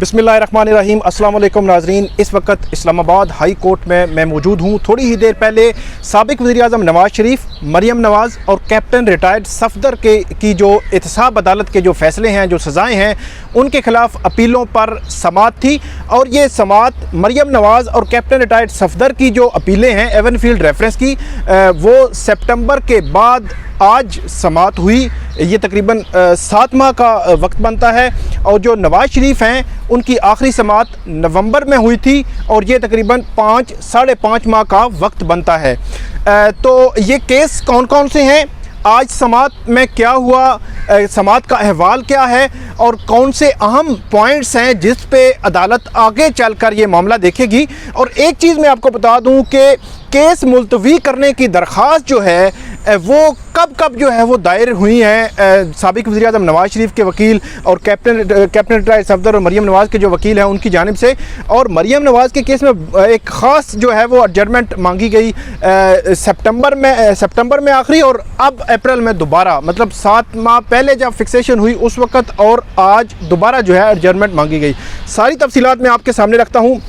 बिस्मिल्लाहिर्रहमानिर्रहीम। अस्सलाम वालेकुम नाज़रीन, इस वक्त इस्लामाबाद हाई कोर्ट में मैं मौजूद हूँ। थोड़ी ही देर पहले साबिक वज़ीर-ए-आज़म नवाज शरीफ, मरियम नवाज और कैप्टन रिटायर्ड सफदर की जो एहतसाब अदालत के जो फ़ैसले हैं, जो सज़ाएँ हैं, उनके ख़िलाफ़ अपीलों पर समाअत थी। और ये समाअत मरियम नवाज और कैप्टन रिटायर्ड सफदर की जो अपीलें हैं एवनफील्ड रेफरेंस की, वो सितंबर के बाद आज समाअत हुई। ये तकरीबन 7 माह का वक्त बनता है। और जो नवाज शरीफ हैं उनकी आखिरी समाअत नवंबर में हुई थी और ये तकरीबन 5-5.5 माह का वक्त बनता है। तो ये केस कौन कौन से हैं, आज समाअत में क्या हुआ, समाअत का अहवाल क्या है और कौन से अहम पॉइंट्स हैं जिस पे अदालत आगे चलकर ये मामला देखेगी। और एक चीज़ मैं आपको बता दूं कि केस मुलतवी करने की दरख्वास्त जो है वो कब जो है वो दायर हुई हैं साबिक वज़ीर-ए-आज़म नवाज शरीफ के वकील और कैप्टन रिटायर्ड सफदर और मरियम नवाज़ के जो वकील हैं उनकी जानिब से। और मरियम नवाज़ के केस में एक ख़ास जो है वो एडजर्नमेंट मांगी गई सितंबर में आखिरी, और अब अप्रैल में दोबारा, मतलब 7 माह पहले जब फिक्सेशन हुई उस वक़्त और आज दोबारा जो है एडजर्नमेंट मांगी गई। सारी तफसीलात मैं आपके सामने रखता हूँ।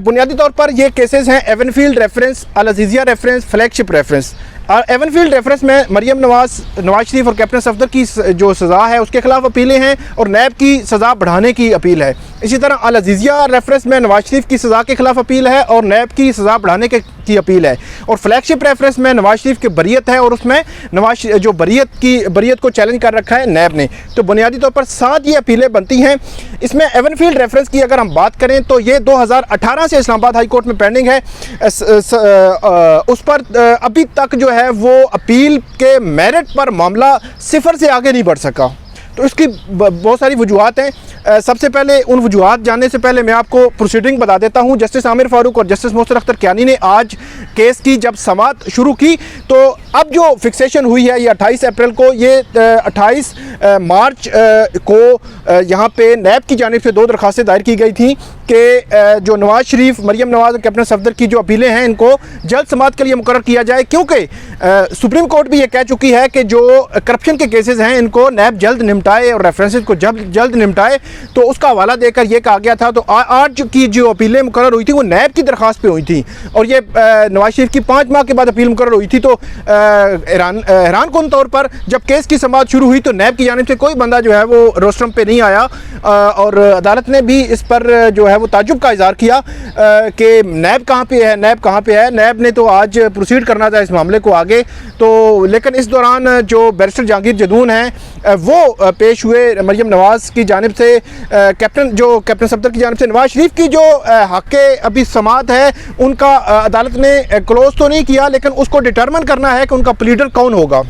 बुनियादी तौर पर ये केसेस हैं Avenfield reference, Al-Azizia reference, flagship reference. Avenfield reference में मरियम नवाज शरीफ और कैप्टन सफदर की जो सज़ा है उसके ख़िलाफ़ अपीलें हैं और नैब की सज़ा बढ़ाने की अपील है। इसी तरह अल-अज़ीज़िया रेफरेंस में नवाज शरीफ की सज़ा के ख़िलाफ़ अपील है और नैब की सज़ा बढ़ाने की अपील है। और फ्लैगशिप रेफरेंस में नवाज शरीफ की बरीयत है और उसमें नवाज जो बरीयत को चैलेंज कर रखा है नैब ने। तो बुनियादी तौर पर 7 ये अपीलें बनती हैं। इसमें एवनफील्ड रेफरेंस की अगर हम बात करें तो ये 2018 से इस्लामाबाद हाई कोर्ट में पेंडिंग है। उस पर अभी तक जो है वो अपील के मेरिट पर मामला 0 से आगे नहीं बढ़ सका। तो इसकी बहुत सारी वजूहात हैं। सबसे पहले उन वजूहात जानने से पहले मैं आपको प्रोसीडिंग बता देता हूं। जस्टिस आमिर फारूक और जस्टिस मोहसिन अख्तर कियानी ने आज केस की जब समाअत शुरू की तो अब जो फिक्सेशन हुई है ये 28 अप्रैल को, ये 28 मार्च को यहाँ पे नैब की जानिब से 2 दरख्वास्तें दायर की गई थी कि जो नवाज शरीफ, मरियम नवाज और कैप्टन सफदर की जो अपीलें हैं इनको जल्द समाअत के लिए मुकर्रर किया जाए, क्योंकि सुप्रीम कोर्ट भी ये कह चुकी है कि जो करप्शन के केसेस हैं इनको नैब जल्द निपटाए और रेफरेंसेस को जल्द निपटाए। तो उसका हवाला देकर ये कहा गया था। तो आज की जो अपीलें मुकर्रर हुई थी वो नैब की दरख्वास्त पे हुई थी और ये नवाज शरीफ की 5 माह के बाद अपील मुकर्रर हुई थी। तो हैरान कुन तौर पर जब केस की समाअत शुरू हुई तो नैब की जानिब से कोई बंदा जो है वो रोस्टरम पे नहीं आया और अदालत ने भी इस पर जो है वो ताज्जुब का इज़हार किया कि नैब कहाँ पे है, नैब कहाँ पे है। नैब ने तो आज प्रोसीड करना था इस मामले को आगे। तो लेकिन इस दौरान जो बैरिस्टर जहांगीर जदून हैं वो पेश हुए मरियम नवाज़ की जानिब से। कैप्टन सफदर की जानिब से नवाज शरीफ की जो हक़ अभी समाअत है उनका अदालत ने क्लोज तो नहीं किया, लेकिन उसको डिटरमिन करना है कि उनका प्लीडर कौन होगा।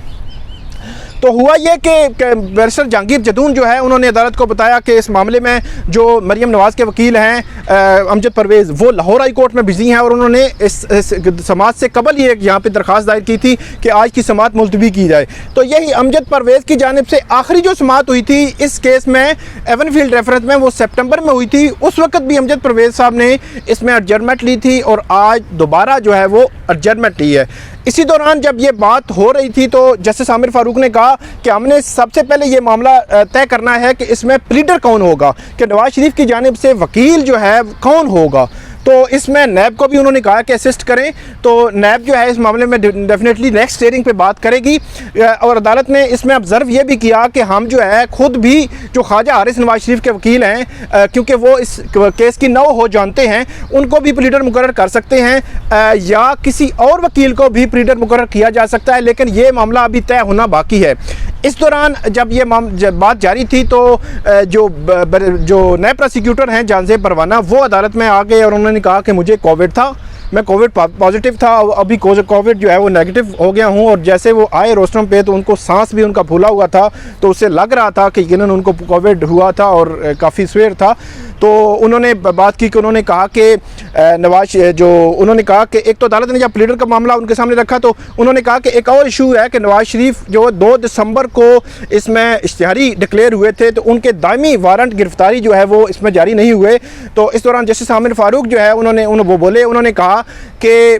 तो हुआ ये कि बैरिस्टर जहांगीर जदून जो है उन्होंने अदालत को बताया कि इस मामले में जो मरियम नवाज़ के वकील हैं अमजद परवेज़, वो लाहौर हाई कोर्ट में बिजी हैं और उन्होंने इस समाअत से कबल ही एक यहाँ पे दरख्वास्त दायर की थी कि आज की समाअत मुलतवी की जाए। तो यही अमजद परवेज़ की जानिब से आखिरी जो समाअत हुई थी इस केस में एवनफील्ड रेफरेंस में वो सितंबर में हुई थी। उस वक्त भी अमजद परवेज़ साहब ने इसमें एडजर्नमेंट ली थी और आज दोबारा जो है वो एडजर्नमेंट ली है। इसी दौरान जब ये बात हो रही थी तो जस्टिस आमिर फारूक ने कहा कि हमने सबसे पहले ये मामला तय करना है कि इसमें प्लीडर कौन होगा, कि नवाज शरीफ की जानिब से वकील जो है कौन होगा। तो इसमें नैब को भी उन्होंने कहा कि असिस्ट करें। तो नैब जो है इस मामले में डेफिनेटली नेक्स्ट हियरिंग पे बात करेगी। और अदालत ने इसमें ऑब्ज़र्व ये भी किया कि हम जो है खुद भी जो ख्वाजा हारिस नवाज शरीफ के वकील हैं, क्योंकि वो इस केस की नौ हो जानते हैं, उनको भी प्लीडर मुकर्रर कर सकते हैं या किसी और वकील को भी प्लीडर मुकर्रर किया जा सकता है, लेकिन ये मामला अभी तय होना बाकी है। इस दौरान जब ये बात जारी थी तो जो नए प्रोसिक्यूटर हैं जानजेब परवाना, वो अदालत में आ गए और उन्होंने कहा कि मुझे कोविड था, मैं कोविड पॉजिटिव था, अभी कोविड जो है वो नेगेटिव हो गया हूं। और जैसे वो आए रोस्टरम पे तो उनको सांस भी उनका फूला हुआ था, तो उससे लग रहा था कि यकीनन उनको कोविड हुआ था और काफ़ी सीवियर था। तो उन्होंने बात की कि उन्होंने कहा कि उन्होंने कहा कि एक तो अदालत ने जब प्लीडर का मामला उनके सामने रखा तो उन्होंने कहा कि एक और इशू है कि नवाज शरीफ जो 2 दिसंबर को इसमें इश्तिहारी डिक्लेयर हुए थे तो उनके दायमी वारंट गिरफ्तारी जो है वो इसमें जारी नहीं हुए। तो इस दौरान जस्टिस आमिर फारूक जो है उन्होंने कहा कि